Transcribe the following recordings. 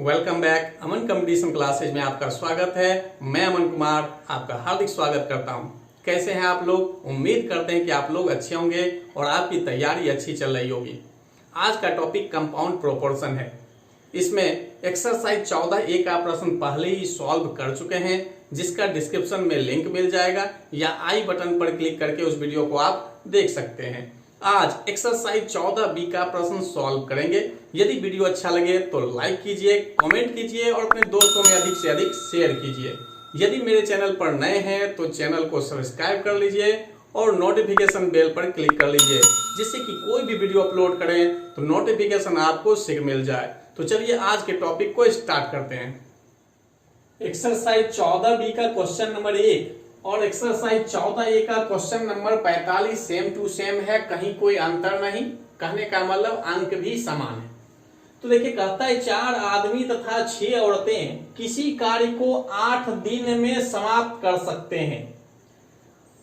Welcome back. Aman competition classes में आपका स्वागत है। मैं अमन कुमार आपका हार्दिक स्वागत करता हूं। कैसे हैं आप लोग? उम्मीद करते हैं कि आप लोग अच्छे होंगे और आपकी तैयारी अच्छी चल रही होगी। आज का टॉपिक कंपाउंड प्रोपोर्शन है। इसमें एक्सरसाइज 14A का प्रश्न पहले ही सॉल्व कर चुके हैं, जिसका डिस्क्रिप्शन में लिंक मिल जाएगा या आई बटन पर क्लिक करके उस वीडियो को आप देख सकते हैं। आज एक्सरसाइज 14B का प्रश्न सॉल्व करेंगे। यदि वीडियो अच्छा लगे तो लाइक कीजिए, कमेंट कीजिए और अपने दोस्तों में अधिक से अधिक शेयर कीजिए। यदि मेरे चैनल पर नए हैं तो चैनल को सब्सक्राइब कर लीजिए और नोटिफिकेशन बेल पर क्लिक कर लीजिए, जिससे कि कोई भी वीडियो अपलोड करें तो नोटिफिकेशन आपको शीघ्र मिल जाए। तो चलिए आज के टॉपिक को स्टार्ट करते हैं। एक्सरसाइज 14B का क्वेश्चन नंबर 1 और एक्सरसाइज 14A का question number 45 same to same है, कहीं कोई अंतर नहीं। कहने का मतलब अंक भी समान है। तो देखिए, कहता है 4 आदमी तथा 6 औरतें किसी कार्य को 8 दिन में समाप्त कर सकते हैं।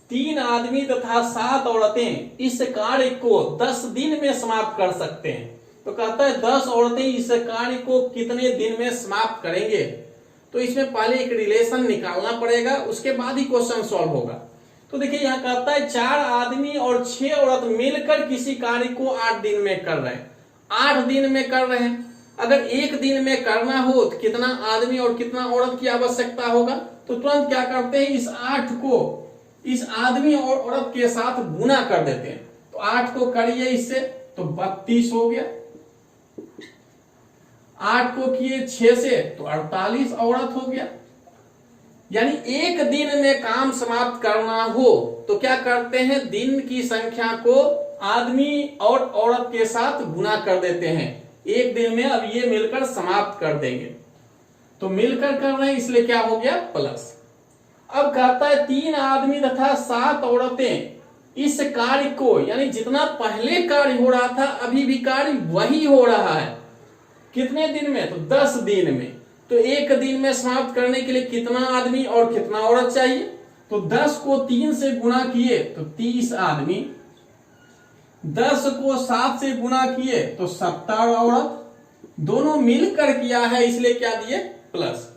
3 आदमी तथा 7 औरतें इस कार्य को 10 दिन में समाप्त कर सकते हैं। तो कहता है 10 औरतें इस कार्य को कितने दिन में समाप्त करेंगे। तो इसमें पहले एक रिलेशन निकालना पड़ेगा, उसके बाद ही क्वेश्चन सॉल्व होगा। तो देखिए, यहाँ कहता है 4 आदमी और 6 औरत मिलकर किसी कार्य को 8 दिन में कर रहे हैं। 8 दिन में कर रहे हैं। अगर एक दिन में करना हो तो कितना आदमी और कितना औरत की आवश्यकता होगा। तो तुरंत क्या करते हैं, इस 8 को इस आदमी और औरत के साथ गुना कर देते हैं। तो 8 को करिए इससे तो 32 हो गया। 8 को किए 6 से तो 48 औरत हो गया। यानी एक दिन में काम समाप्त करना हो तो क्या करते हैं, दिन की संख्या को आदमी और औरत के साथ गुना कर देते हैं। एक दिन में अब ये मिलकर समाप्त कर देंगे। तो मिलकर कर रहे हैं इसलिए क्या हो गया, प्लस। अब कहता है 3 आदमी तथा 7 औरतें इस कार्य को, यानी जितना पहले कार्य हो रहा था अभी भी कार्य वही हो रहा है। कितने दिन में, तो 10 दिन में। तो एक दिन में समाप्त करने के लिए कितना आदमी और कितना औरत चाहिए। तो 10 को 3 से गुना किए तो 30 आदमी, 10 को 7 से गुना किए तो 70 औरत। दोनों मिलकर किया है इसलिए क्या दिए, प्लस।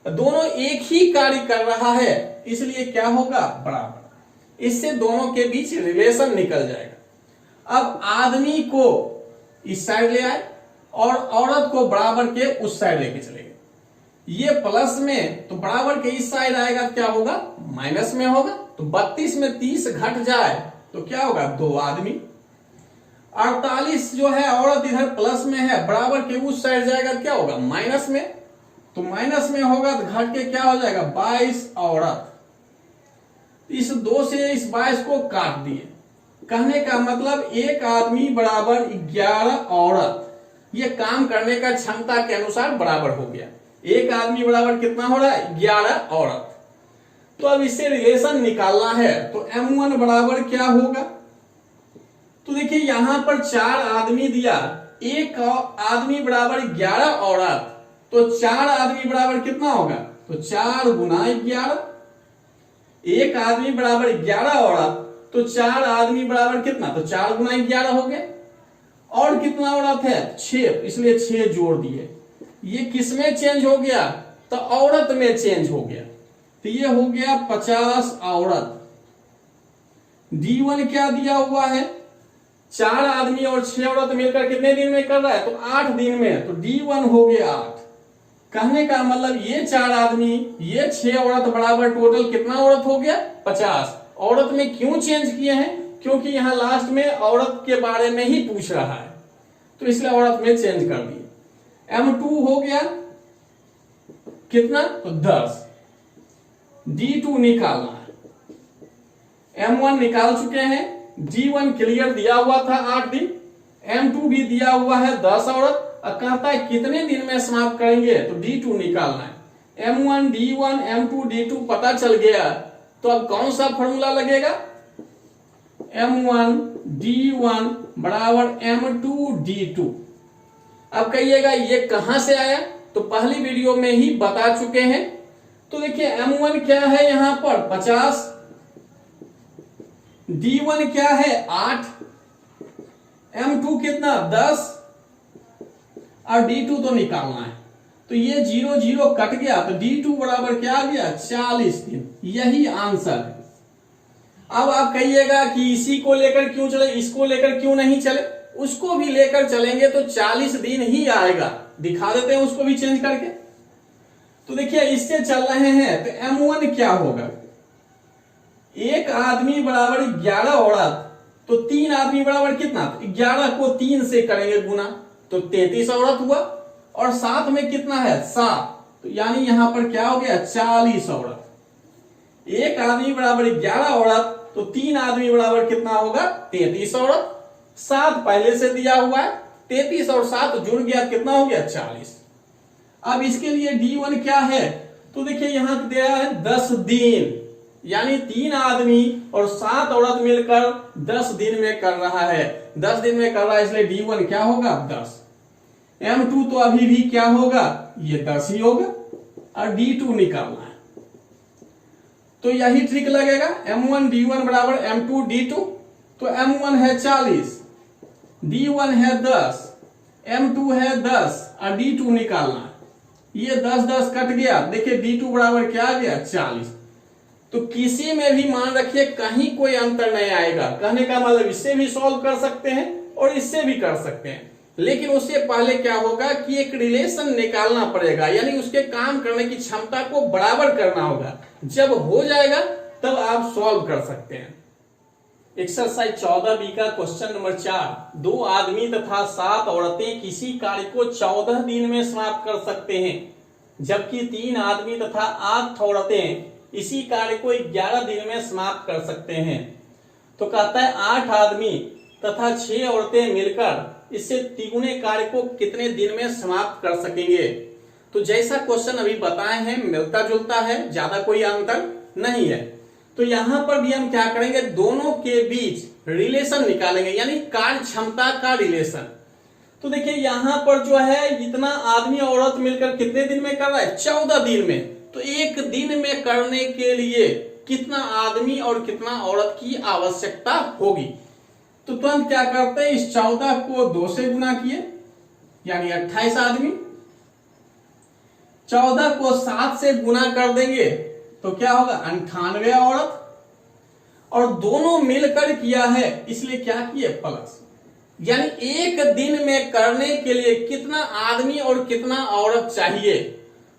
दोनों एक ही कार्य कर रहा है इसलिए क्या होगा, बराबर। इससे दोनों के बीच रिलेशन निकल जाएगा। अब आदमी को इस साइड ले आए और औरत को बराबर के उस साइड लेके चले गए। ये प्लस में तो बराबर के इस साइड आएगा तो क्या होगा, माइनस में होगा। तो 32 में 30 घट जाए तो क्या होगा, 2 आदमी। 48 जो है औरत इधर प्लस में है, बराबर के उस साइड जाएगा तो क्या होगा, माइनस में। तो माइनस में होगा तो घट के क्या हो जाएगा, 22 औरत। इस 2 से इस 22 को काट दिए। कहने का मतलब एक आदमी बराबर 11 औरत। ये काम करने का क्षमता के अनुसार बराबर हो गया। एक आदमी बराबर कितना हो रहा है, 11 औरत। तो अब इससे रिलेशन निकालना है तो M1 बराबर क्या होगा। तो देखिए, यहां पर 4 आदमी दिया, एक आदमी बराबर 11 औरत। तो 4 आदमी बराबर कितना होगा, तो 4 गुना 11। एक आदमी बराबर 11 औरत, तो 4 आदमी बराबर कितना, तो 4 गुना 11 हो गया। और कितना औरत है, 6, इसलिए 6 जोड़ दिए। ये किसमें चेंज हो गया, तो औरत में चेंज हो गया। तो ये हो गया 50 औरत। D1 क्या दिया हुआ है, 4 आदमी और 6 औरत मिलकर कितने दिन में कर रहा है, तो 8 दिन में। तो D1 हो गया 8। कहने का मतलब ये 4 आदमी ये 6 औरत बराबर टोटल कितना औरत हो गया, 50। औरत में क्यों चेंज किए हैं, क्योंकि यहां लास्ट में औरत के बारे में ही पूछ रहा है, तो इसलिए औरत में चेंज कर दिए। M2 हो गया कितना, तो 10। D2 निकालना है। M1 निकाल चुके हैं। D1 क्लियर दिया हुआ था 8 दिन। M2 भी दिया हुआ है 10 औरत। अब कहता है कितने दिन में समाप्त करेंगे, तो D2 निकालना है। M1 D1 M2 D2 पता चल गया तो अब कौन सा फॉर्मूला लगेगा, M1 D1 बराबर M2 D2। अब कहिएगा ये कहां से आया, तो पहली वीडियो में ही बता चुके हैं। तो देखिए, M1 क्या है यहां पर 50, D1 क्या है 8, M2 कितना 10 और D2 तो निकालना है। तो ये 0 0 कट गया, तो D2 बराबर क्या आ गया 40 दिन। यही आंसर है। अब आप कहिएगा कि इसी को लेकर क्यों चले, इसको लेकर क्यों नहीं चले? उसको भी लेकर चलेंगे तो 40 दिन ही आएगा। दिखा देते हैं उसको भी चेंज करके। तो देखिए इससे चल रहे हैं तो M1 क्या होगा, एक आदमी बराबर 11 औरत, तो 3 आदमी बराबर कितना, 11 को 3 से करेंगे गुना तो 33 औरत हुआ, और साथ में कितना है 7, तो यानी यहां पर क्या हो गया 40 औरत। एक आदमी बराबर 11 औरत, तो 3 आदमी बराबर कितना होगा 33 औरत। 7 पहले से दिया हुआ है, 33 और 7 जुड़ गया कितना हो गया 40। अब इसके लिए D1 क्या है, तो देखिए यहां दिया है 10 दिन, यानी 3 आदमी और 7 औरत मिलकर 10 दिन में कर रहा है। 10 दिन में कर रहा है, इसलिए D1 क्या होगा 10। M2 तो अभी भी क्या होगा, ये 10 ही होगा, और D2 निकालना है। तो यही ट्रिक लगेगा, M1 D1 बराबर M2 D2। तो M1 है 40, D1 है 10, M2 है 10 और D2 निकालना है। ये 10 10 कट गया, देखिए D2 बराबर क्या आ गया 40। तो किसी में भी मान रखिए कहीं कोई अंतर नहीं आएगा। कहने का मतलब इससे भी सॉल्व कर सकते हैं और इससे भी कर सकते हैं, लेकिन उससे पहले क्या होगा कि एक रिलेशन निकालना पड़ेगा, यानी उसके काम करने की क्षमता को बराबर करना होगा। जब हो जाएगा तब आप सॉल्व कर सकते हैं। एक्सरसाइज 14B का क्वेश्चन नंबर 4, 2 आदमी तथा 7 औरतें किसी कार्य को 14 दिन में समाप्त कर सकते हैं, जबकि 3 आदमी तथा 8 औरतें इसी कार्य को 11 दिन में समाप्त कर सकते हैं। तो कहता है 8 आदमी तथा 6 औरतें मिलकर इससे तिगुने कार्य को कितने दिन में समाप्त कर सकेंगे। तो जैसा क्वेश्चन अभी बताए हैं मिलता जुलता है, ज्यादा कोई अंतर नहीं है। तो यहां पर भी हम क्या करेंगे, दोनों के बीच रिलेशन निकालेंगे, यानी कार्य क्षमता का रिलेशन। तो देखिए यहां पर जो है इतना आदमी औरत मिलकर कितने दिन में कर रहा है 14 दिन में। तो एक दिन में करने के लिए कितना आदमी और कितना औरत की आवश्यकता होगी। तो तुरंत क्या करते हैं, इस 14 को 2 से गुना किए, यानी 28 आदमी। 14 को 7 से गुना कर देंगे तो क्या होगा 98 औरत, और दोनों मिलकर किया है इसलिए क्या किए प्लस, यानी एक दिन में करने के लिए कितना आदमी और कितना औरत चाहिए।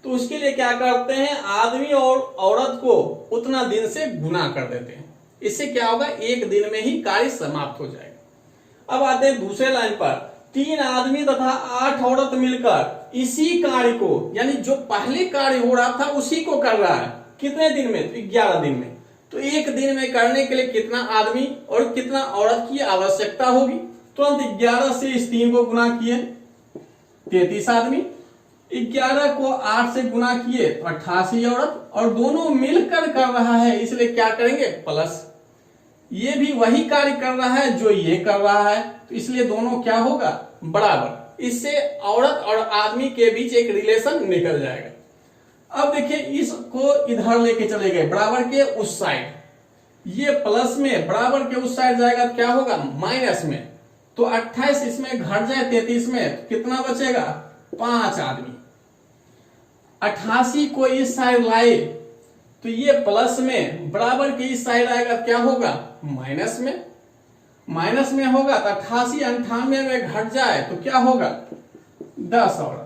तो उसके लिए क्या करते हैं, आदमी और औरत को उतना दिन से गुना कर देते हैं। इससे क्या होगा, एक दिन में ही कार्य समाप्त हो जाएगा। अब आते हैं दूसरे लाइन पर, 3 आदमी तथा 8 औरत मिलकर इसी कार्य को, यानी जो पहले कार्य हो रहा था उसी को कर रहा है, कितने दिन में, 11 दिन में। तो एक दिन में करने के लिए कितना आदमी और कितना औरत की आवश्यकता होगी। तुरंत 11 से इस 3 को गुना किए 33 आदमी, 11 को 8 से गुना किए तो 88 औरत, और दोनों मिलकर कर रहा है इसलिए क्या करेंगे प्लस। ये भी वही कार्य कर रहा है जो ये कर रहा है, तो इसलिए दोनों क्या होगा बराबर। इससे औरत और आदमी के बीच एक रिलेशन निकल जाएगा। अब देखिए इसको इधर लेके चले गए बराबर के उस साइड, ये प्लस में बराबर के उस साइड जाएगा तो क्या होगा माइनस में। तो 28 इसमें घट जाए 33 में तो कितना बचेगा 5 आदमी। 88 को इस साइड लाए तो ये प्लस में, बराबर के इस साइड आएगा क्या होगा माइनस में। माइनस में होगा तो 88 98 में घट जाए तो क्या होगा 10 औरत।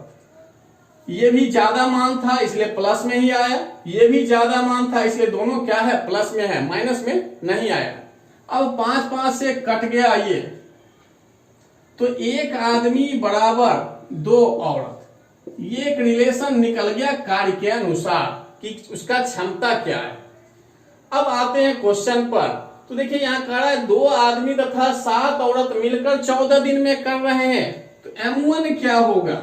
ये भी ज्यादा मान था इसलिए प्लस में ही आया, ये भी ज्यादा मान था इसलिए दोनों क्या है प्लस में है, माइनस में नहीं आया। अब 5 5 से कट गया ये, तो एक आदमी बराबर 2 औरत। ये एक रिलेशन निकल गया कार्य के अनुसार कि उसका क्षमता क्या है। अब आते हैं क्वेश्चन पर। तो देखिए यहां कह रहा है 2 आदमी तथा 7 औरत मिलकर 14 दिन में कर रहे हैं। तो M1 क्या होगा,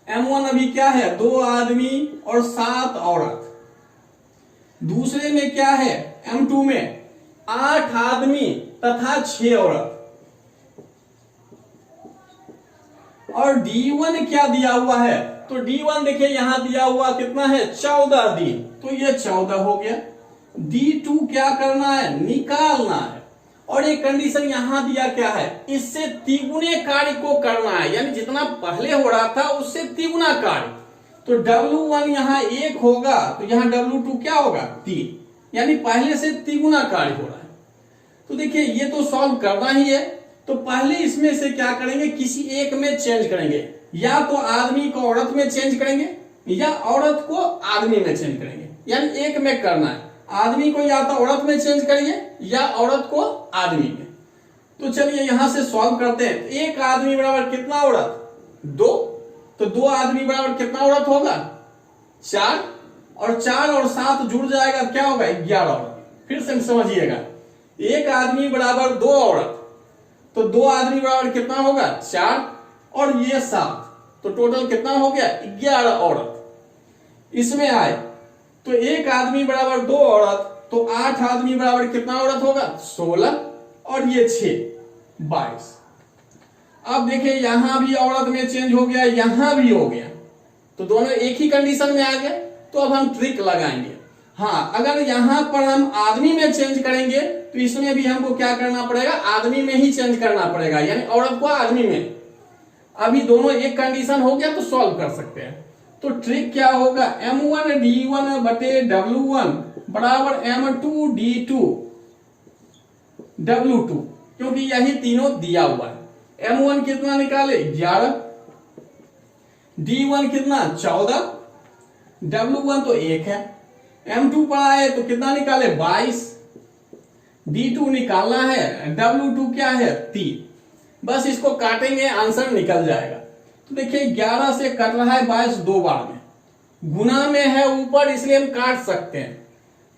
M1 अभी क्या है 2 आदमी और 7 औरत। दूसरे में क्या है M2 में 8 आदमी तथा 6 औरत। और D1 क्या दिया हुआ है, तो D1 देखिए यहां दिया हुआ कितना है 14 दिन, तो ये 14 हो गया। D2 क्या करना है निकालना है, और एक कंडीशन यहां दिया क्या है, इससे तिगुने कार्य को करना है, यानी जितना पहले हो रहा था उससे तिगुना कार्य। तो W1 यहाँ 1 होगा तो यहाँ W2 क्या होगा 3, यानी पहले से तिगुना कार्य हो रहा है। तो देखिए ये तो सॉल्व करना ही है, तो पहले इसमें से क्या करेंगे, किसी एक में चेंज करेंगे, या तो आदमी को औरत में चेंज करेंगे या औरत को आदमी में चेंज करेंगे, यानी एक में करना है। आदमी को या तो औरत में चेंज करिए या औरत को आदमी में। तो चलिए यहां से सॉल्व करते हैं। एक आदमी बराबर कितना औरत, 2, तो 2 आदमी बराबर कितना औरत होगा, 4, और 4 और 7 जुड़ जाएगा क्या होगा 11 औरत। फिर से समझिएगा, एक आदमी बराबर 2 औरत, तो 2 आदमी बराबर कितना होगा 4 और ये 7, तो टोटल कितना हो गया 11 औरत। इसमें आए तो एक आदमी बराबर 2 औरत, तो 8 आदमी बराबर कितना औरत होगा 16, और ये 6 22। अब देखिए यहां भी औरत में चेंज हो गया, यहां भी हो गया, तो दोनों एक ही कंडीशन में आ गए। तो अब हम ट्रिक लगाएंगे। हाँ, अगर यहां पर हम आदमी में चेंज करेंगे तो इसमें भी हमको क्या करना पड़ेगा, आदमी में ही चेंज करना पड़ेगा, यानी औरत को आदमी में। अभी दोनों एक कंडीशन हो गया तो सॉल्व कर सकते हैं। तो ट्रिक क्या होगा, M1 D1 बटे W1 बराबर M2 D2 W2, क्योंकि यही तीनों दिया हुआ है। M1 कितना निकाले 11, D1 कितना 14, W1 तो 1 है। M2 पर आए तो कितना निकाले 22, D2 निकालना है, W2 क्या है 3। बस इसको काटेंगे आंसर निकल जाएगा। तो देखिए 11 से कट रहा है 22 2 बार में, गुना में है ऊपर इसलिए हम काट सकते हैं।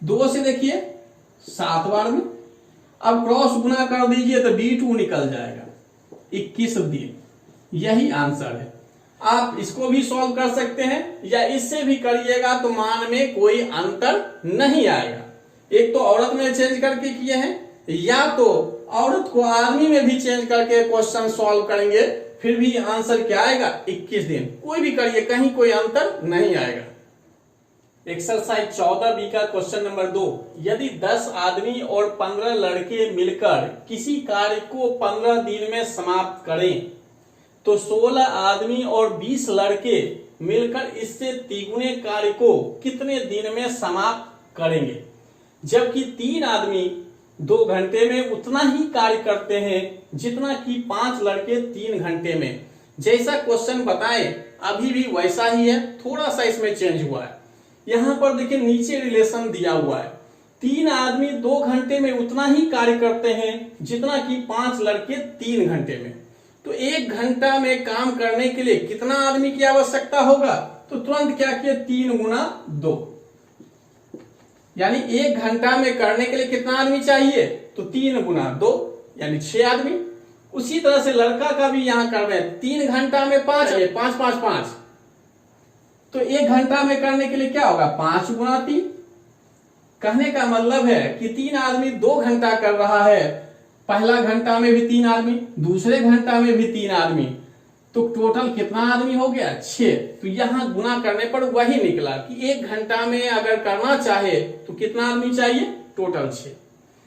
2 से देखिए 7 बार में, अब क्रॉस गुना कर दीजिए तो D2 निकल जाएगा 21 दिन। यही आंसर है। आप इसको भी सॉल्व कर सकते हैं या इससे भी करिएगा तो मान में कोई अंतर नहीं आएगा। एक तो औरत में चेंज करके किए हैं, या तो औरत को आदमी में भी चेंज करके क्वेश्चन सॉल्व करेंगे, फिर भी आंसर क्या आएगा 21 दिन। कोई भी करिए, कहीं कोई अंतर नहीं आएगा। एक्सरसाइज 14B का क्वेश्चन नंबर 2, यदि 10 आदमी और 15 लड़के मिलकर किसी कार्य को 15 दिन में समाप्त करें तो 16 आदमी और 20 लड़के मिलकर इससे तिगुने कार्य को कितने दिन में समाप्त करेंगे, जबकि 3 आदमी 2 घंटे में उतना ही कार्य करते हैं जितना कि 5 लड़के 3 घंटे में। जैसा क्वेश्चन बताएं अभी भी वैसा ही है, थोड़ा सा इसमें चेंज हुआ है। यहां पर देखिए नीचे रिलेशन दिया हुआ है, 3 आदमी 2 घंटे में उतना ही कार्य करते हैं जितना कि 5 लड़के 3 घंटे में। तो 1 घंटा में काम करने के लिए कितना आदमी की आवश्यकता होगा, तो तुरंत क्या किया 3 गुना 2, यानी 1 घंटा में करने के लिए कितना आदमी चाहिए, तो 3 गुना 2 यानी 6 आदमी। उसी तरह से लड़का का भी यहां कर रहे हैं, 3 घंटा में 5 है, 5 5 5, तो 1 घंटा में करने के लिए क्या होगा 5 गुना 3। कहने का मतलब है कि 3 आदमी 2 घंटा कर रहा है, पहला घंटा में भी 3 आदमी, दूसरे घंटा में भी 3 आदमी, तो टोटल कितना आदमी हो गया 6। तो यहां गुना करने पर वही निकला कि 1 घंटा में अगर करना चाहे तो कितना आदमी चाहिए, टोटल 6।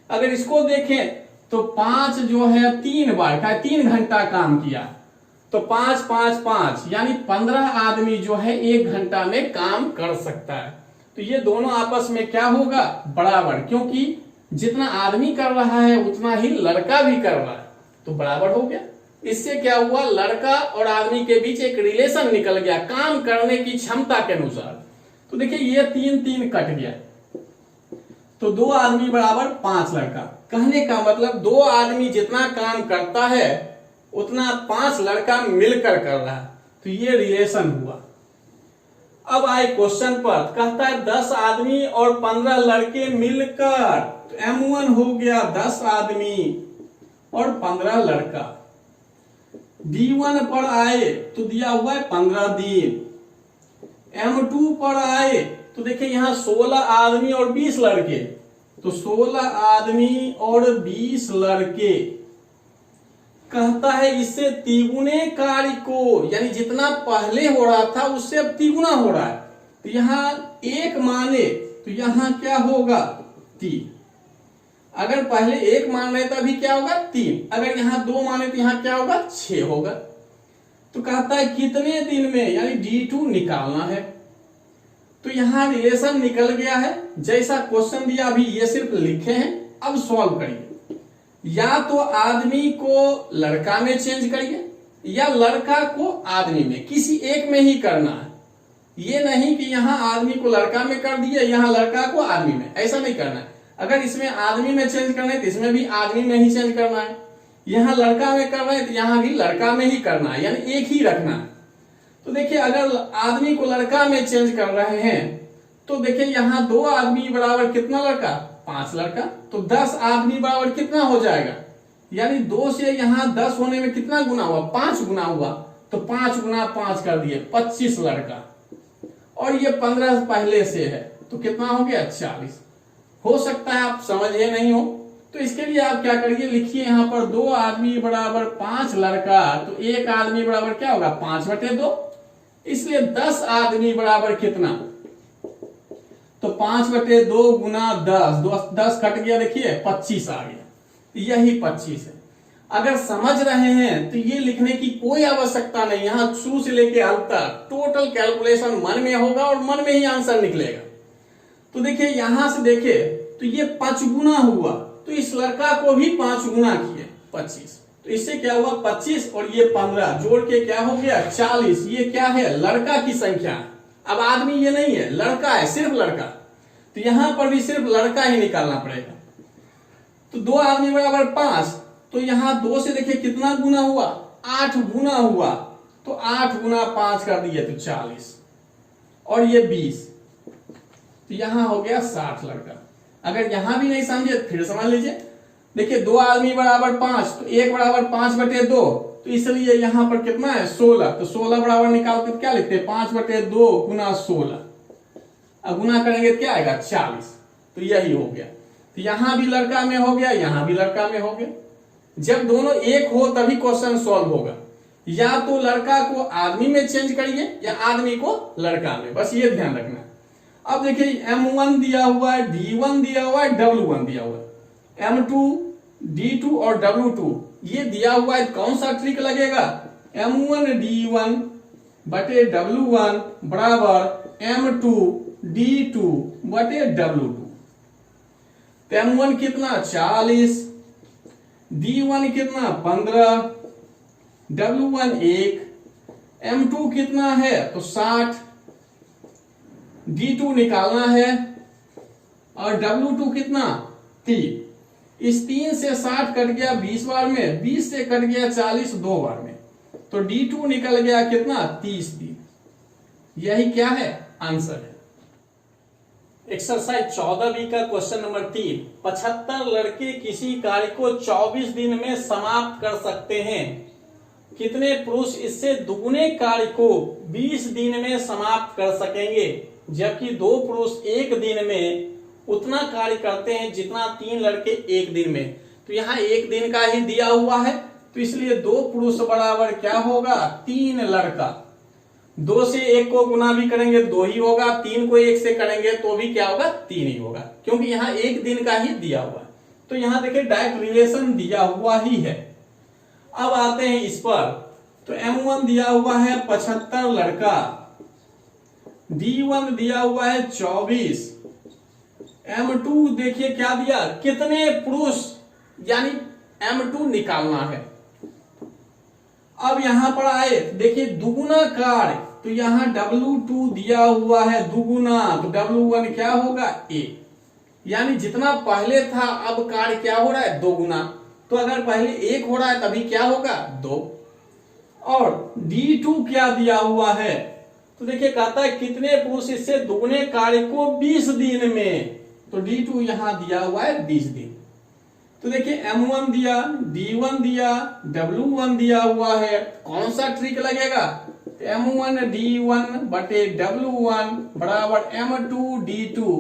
अगर इसको देखें तो 5 जो है 3 बार का 3 घंटा काम किया, तो 5 5 5 यानी 15 आदमी जो है 1 घंटा में काम कर सकता है। तो ये दोनों आपस में क्या होगा बराबर, क्योंकि जितना आदमी कर रहा है उतना ही लड़का भी कर रहा है, तो बराबर हो गया। इससे क्या हुआ, लड़का और आदमी के बीच एक रिलेशन निकल गया काम करने की क्षमता के अनुसार। तो देखिए ये 3 3 कट गया, तो 2 आदमी बराबर 5 लड़का। कहने का मतलब 2 आदमी जितना काम करता है उतना 5 लड़का मिलकर कर रहा है, तो ये रिलेशन हुआ। अब आए क्वेश्चन पर, कहता है 10 आदमी और 15 लड़के मिलकर, तो M1 हो गया 10 आदमी और 15 लड़का। D1 पर आए तो दिया हुआ है 15 दिन। M2 पर आए तो देखिए यहां 16 आदमी और 20 लड़के, तो 16 आदमी और 20 लड़के। कहता है इससे तिगुने कार्य को, यानी जितना पहले हो रहा था उससे अब तिगुना हो रहा है, तो यहां 1 माने तो यहां क्या होगा 3। अगर पहले 1 मान रहे तो अभी क्या होगा 3, अगर यहाँ 2 माने तो यहाँ क्या होगा 6 होगा। तो कहता है कितने दिन में, यानी D2 निकालना है। तो यहाँ रिलेशन निकल गया है, जैसा क्वेश्चन दिया अभी ये सिर्फ लिखे हैं, अब सॉल्व करिए। या तो आदमी को लड़का में चेंज करिए या लड़का को आदमी में, किसी एक में ही करना है। ये नहीं कि यहाँ आदमी को लड़का में कर दिए, यहाँ लड़का को आदमी में, ऐसा नहीं करना है। अगर इसमें आदमी में चेंज करना है तो इसमें भी आदमी में ही चेंज करना है। यहाँ लड़का में करना है तो यहाँ भी लड़का में ही करना है, यानी एक ही रखना है। तो देखिए अगर आदमी को लड़का में चेंज कर रहे हैं तो देखिए यहाँ 2 आदमी बराबर कितना लड़का, 5 लड़का। तो 10 आदमी बराबर कितना हो जाएगा, यानी 2 से यहाँ 10 होने में कितना गुना हुआ, 5 गुना हुआ। तो 5 गुना 5 कर दिए 25 लड़का, और ये 15 पहले से है तो कितना हो गया 40। हो सकता है आप समझे नहीं हो, तो इसके लिए आप क्या करिए, लिखिए यहाँ पर 2 आदमी बराबर 5 लड़का, तो 1 आदमी बराबर क्या होगा 5/2, इसलिए 10 आदमी बराबर कितना, तो 5/2 गुना 10 कट गया, देखिए 25 आ गया, यही 25 है। अगर समझ रहे हैं तो ये लिखने की कोई आवश्यकता नहीं, यहाँ शुरू से लेके अंत तक टोटल कैलकुलेशन मन में होगा और मन में ही आंसर निकलेगा। तो देखिए यहां से देखिए तो ये 5 गुना हुआ, तो इस लड़का को भी 5 गुना किए 25, तो इससे क्या हुआ 25 और ये 15 जोड़ के क्या हो गया 40। ये क्या है, लड़का की संख्या। अब आदमी ये नहीं है, लड़का है, सिर्फ लड़का, तो यहां पर भी सिर्फ लड़का ही निकालना पड़ेगा। तो 2 आदमी बराबर 5, तो यहां 2 से देखिए कितना गुना हुआ, 8 गुना हुआ, तो 8 गुना 5 कर दिए तो 40, और ये 20, तो यहां हो गया 60 लड़का। अगर यहां भी नहीं समझे फिर समझ लीजिए, देखिए 2 आदमी बराबर 5, तो 1 बराबर 5/2, तो इसलिए यहां पर कितना है 16, तो 16 बराबर निकालते तो क्या लिखते हैं 5/2 गुना 16, अब गुना करेंगे तो क्या आएगा 40, तो यही हो गया। तो यहां भी लड़का में हो गया, यहां भी लड़का में हो गया। जब दोनों एक हो तभी क्वेश्चन सॉल्व होगा, या तो लड़का को आदमी में चेंज करिए या आदमी को लड़का में, बस ये ध्यान रखना। अब देखिए M1 दिया हुआ है, D1 दिया हुआ है, W1 दिया हुआ है, M2, D2 और W2 ये दिया हुआ है, कौन सा ट्रिक लगेगा, M1 D1 बटे W1 बराबर M2 D2 बटे W2। तो M1 कितना 40, D1 कितना 15, W1 1, M2 कितना है तो 60, D2 निकालना है, और W2 कितना 3। इस 3 से 60 कट गया 20 बार में, 20 से कट गया 40 2 बार में, तो D2 निकल गया कितना 30 दिन। यही क्या है आंसर है। एक्सरसाइज 14B का क्वेश्चन नंबर 3, 75 लड़के किसी कार्य को 24 दिन में समाप्त कर सकते हैं, कितने पुरुष इससे दुगुने कार्य को 20 दिन में समाप्त कर सकेंगे, जबकि 2 पुरुष 1 दिन में उतना कार्य करते हैं जितना 3 लड़के 1 दिन में। तो यहाँ 1 दिन का ही दिया हुआ है, तो इसलिए 2 पुरुष बराबर क्या होगा 3 लड़का। 2 से 1 को गुना भी करेंगे 2 ही होगा, 3 को 1 से करेंगे तो भी क्या होगा 3 ही होगा, क्योंकि यहाँ 1 दिन का ही दिया हुआ है। तो यहाँ देखिए डायरेक्ट रिलेशन दिया हुआ ही है। अब आते हैं इस पर, तो M1 दिया हुआ है 75 लड़का, D1 दिया हुआ है 24, M2 देखिए क्या दिया कितने पुरुष, यानी M2 निकालना है। अब यहां पर आए देखिए दुगुना कार्य, तो यहां W2 दिया हुआ है दुगुना, तो W1 क्या होगा 1, यानी जितना पहले था अब कार्य क्या हो रहा है 2 गुना। तो अगर पहले 1 हो रहा है तभी क्या होगा 2। और D2 क्या दिया हुआ है, तो देखिए कहता है कितने पुरुष इससे दुगने कार्य को 20 दिन में, तो D2 यहां दिया हुआ है 20 दिन। तो देखिए M1 दिया, D1 दिया, W1 दिया हुआ है, कौन सा ट्रिक लगेगा, M1 D1 बटे W1 बराबर M2 D2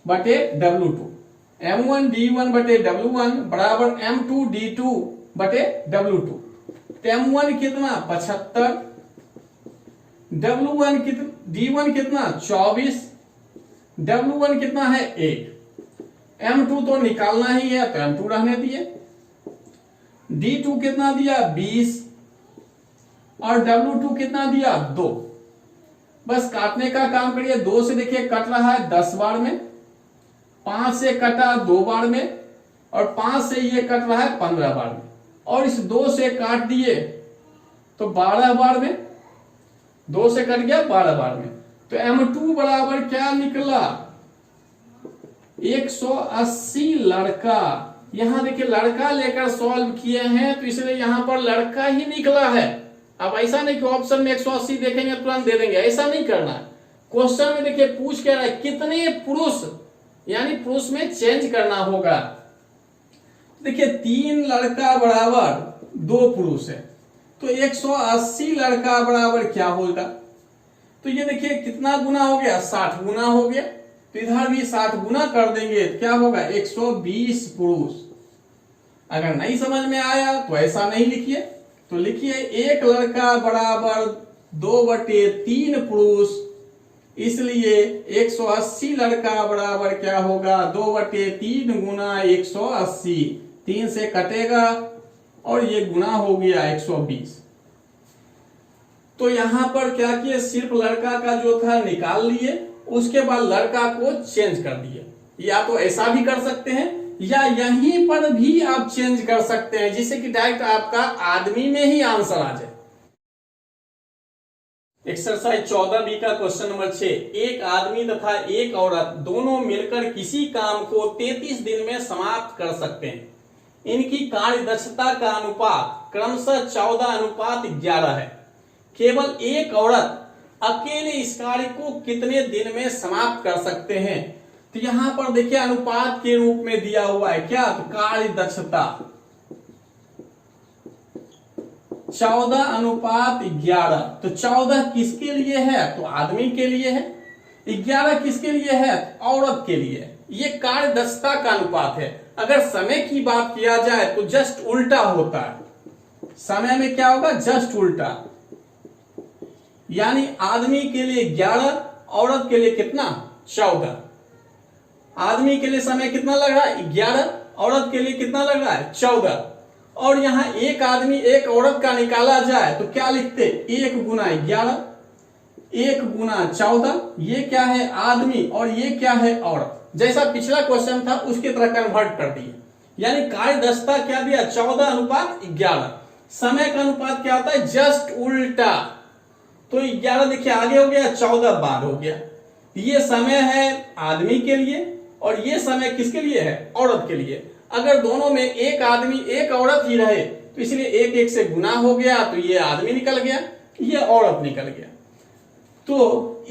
बटे W2। M1 D1 बटे W1 बराबर M2 D2 बटे W2। M1 कितना 75, W1 कितना, D1 कितना 24, W1 कितना है 1, M2 तो निकालना ही है तो M2 रहने दिए। D2 कितना दिया 20 और W2 कितना दिया 2। बस काटने का काम करिए। 2 से देखिए कट रहा है 10 बार में, 5 से कटा 2 बार में और 5 से ये कट रहा है 15 बार में और इस 2 से काट दिए तो 12 बार में, 2 से कट गया 12 बार में। तो M2 बराबर क्या निकला 180 लड़का। यहां देखिए लड़का लेकर सॉल्व किए हैं तो इसलिए यहां पर लड़का ही निकला है। अब ऐसा नहीं कि ऑप्शन में 180 देखेंगे तुरंत दे देंगे, ऐसा नहीं करना। क्वेश्चन में देखिए पूछ क्या रहा है कितने पुरुष, यानी पुरुष में चेंज करना होगा। देखिए 3 लड़का बराबर 2 पुरुष है तो 180 लड़का बराबर क्या होगा। तो ये देखिए कितना गुना हो गया 60 गुना हो गया। तो इधर भी 60 गुना कर देंगे तो क्या होगा 120 पुरुष। अगर नहीं समझ में आया तो ऐसा नहीं लिखिए, तो लिखिए 1 लड़का बराबर 2/3 पुरुष, इसलिए 180 लड़का बराबर क्या होगा 2/3 गुना 180, 3 से कटेगा और ये गुना हो गया 120। तो यहां पर क्या किए सिर्फ लड़का का जो था निकाल लिए, उसके बाद लड़का को चेंज कर दिए। या तो ऐसा भी कर सकते हैं या यहीं पर भी आप चेंज कर सकते हैं जिससे कि डायरेक्ट आपका आदमी में ही आंसर आ जाए। एक्सरसाइज 14B का क्वेश्चन नंबर 6। एक आदमी तथा एक औरत दोनों मिलकर किसी काम को 33 दिन में समाप्त कर सकते हैं। इनकी कार्य दक्षता का अनुपात क्रमशः 14:11 है। केवल एक औरत अकेले इस कार्य को कितने दिन में समाप्त कर सकते हैं। तो यहां पर देखिए अनुपात के रूप में दिया हुआ है क्या, तो कार्य दक्षता 14:11। तो 14 किसके लिए है, तो आदमी के लिए है। 11 किसके लिए है, औरत के लिए। ये कार्य दक्षता का अनुपात है। अगर समय की बात किया जाए तो जस्ट उल्टा होता है। समय में क्या होगा, जस्ट उल्टा, यानी आदमी के लिए 11, औरत के लिए कितना 14। आदमी के लिए समय कितना लग रहा है 11, औरत के लिए कितना लग रहा है 14। और यहां एक आदमी एक औरत का निकाला जाए तो क्या लिखते, 1 गुना 11, 1 गुना 14। ये क्या है आदमी और ये क्या है औरत। जैसा पिछला क्वेश्चन था उसकी तरह कन्वर्ट कर दिए। यानी कार्य दक्षता क्या दिया 14:11। समय का अनुपात क्या होता है, जस्ट उल्टा। तो 11 देखिए आगे हो गया, 14 बाद हो गया। ये समय है आदमी के लिए और ये समय किसके लिए है, औरत के लिए। अगर दोनों में एक आदमी एक औरत ही रहे तो इसलिए 1 से गुना हो गया, तो ये आदमी निकल गया, ये औरत निकल गया। तो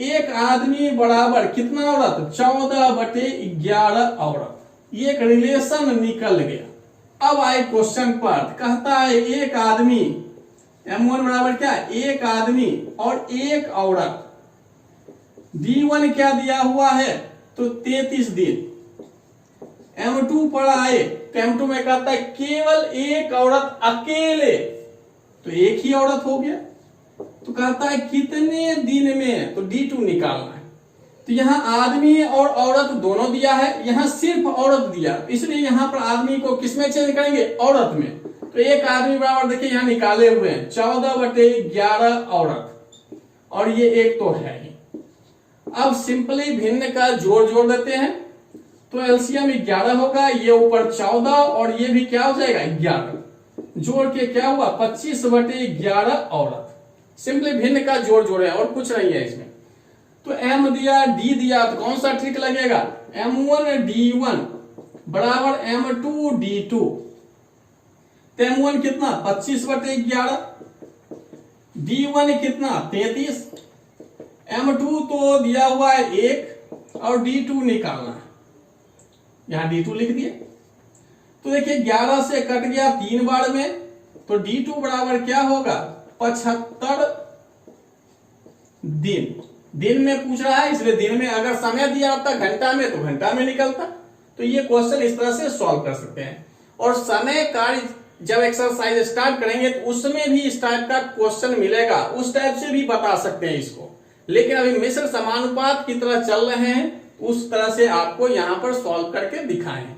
एक आदमी बराबर कितना औरत, 14/11 औरत। ये एक रिलेशन निकल गया। अब आए क्वेश्चन पर, कहता है एक आदमी M1 बराबर क्या, एक आदमी और एक औरत। D1 क्या दिया हुआ है, तो 33 दिन। M2 पर आए तो M2 में कहता है केवल एक औरत अकेले, तो एक ही औरत हो गया। तो कहता है कितने दिन में, तो D2 निकालना है। तो यहां आदमी और औरत दोनों दिया है, यहां सिर्फ औरत दिया, इसलिए यहां पर आदमी को किसमें चेंज करेंगे, औरत में। तो एक आदमी बराबर देखिए यहां निकाले हुए हैं 14/11 औरत, और ये एक तो है ही। अब सिंपली भिन्न का जोड़ देते हैं तो एलसीएम 11 होगा, ये ऊपर 14 और ये भी क्या हो जाएगा 11। जोड़ के क्या हुआ 25/11 औरत। सिंपली भिन्न का जोड़ है और कुछ नहीं है इसमें। तो M दिया D दिया तो कौन सा ट्रिक लगेगा, M1 D1 बराबर M2 D2। तो M1 कितना 25/11, D1 कितना 33, M2 तो दिया हुआ है 1 और D2 निकालना है, यहां D2 लिख दिए। तो देखिए 11 से कट गया 3 बार में, तो D2 बराबर क्या होगा 75 दिन। दिन में पूछ रहा है इसलिए दिन में, अगर समय दिया होता घंटा में तो घंटा में निकलता। तो ये क्वेश्चन इस तरह से सॉल्व कर सकते हैं। और समय कार्य जब एक्सरसाइज स्टार्ट करेंगे तो उसमें भी इस टाइप का क्वेश्चन मिलेगा, उस टाइप से भी बता सकते हैं इसको। लेकिन अभी मिश्र समानुपात की तरह चल रहे हैं उस तरह से आपको यहां पर सॉल्व करके दिखाएं।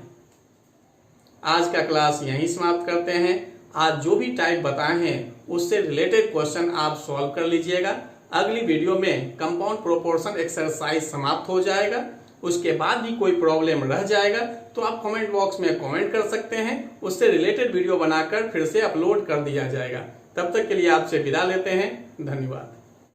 आज का क्लास यहीं समाप्त करते हैं। आज जो भी टाइप बताए हैं उससे रिलेटेड क्वेश्चन आप सॉल्व कर लीजिएगा। अगली वीडियो में कंपाउंड प्रोपोर्शन एक्सरसाइज समाप्त हो जाएगा। उसके बाद भी कोई प्रॉब्लम रह जाएगा तो आप कमेंट बॉक्स में कमेंट कर सकते हैं, उससे रिलेटेड वीडियो बनाकर फिर से अपलोड कर दिया जाएगा। तब तक के लिए आपसे विदा लेते हैं। धन्यवाद।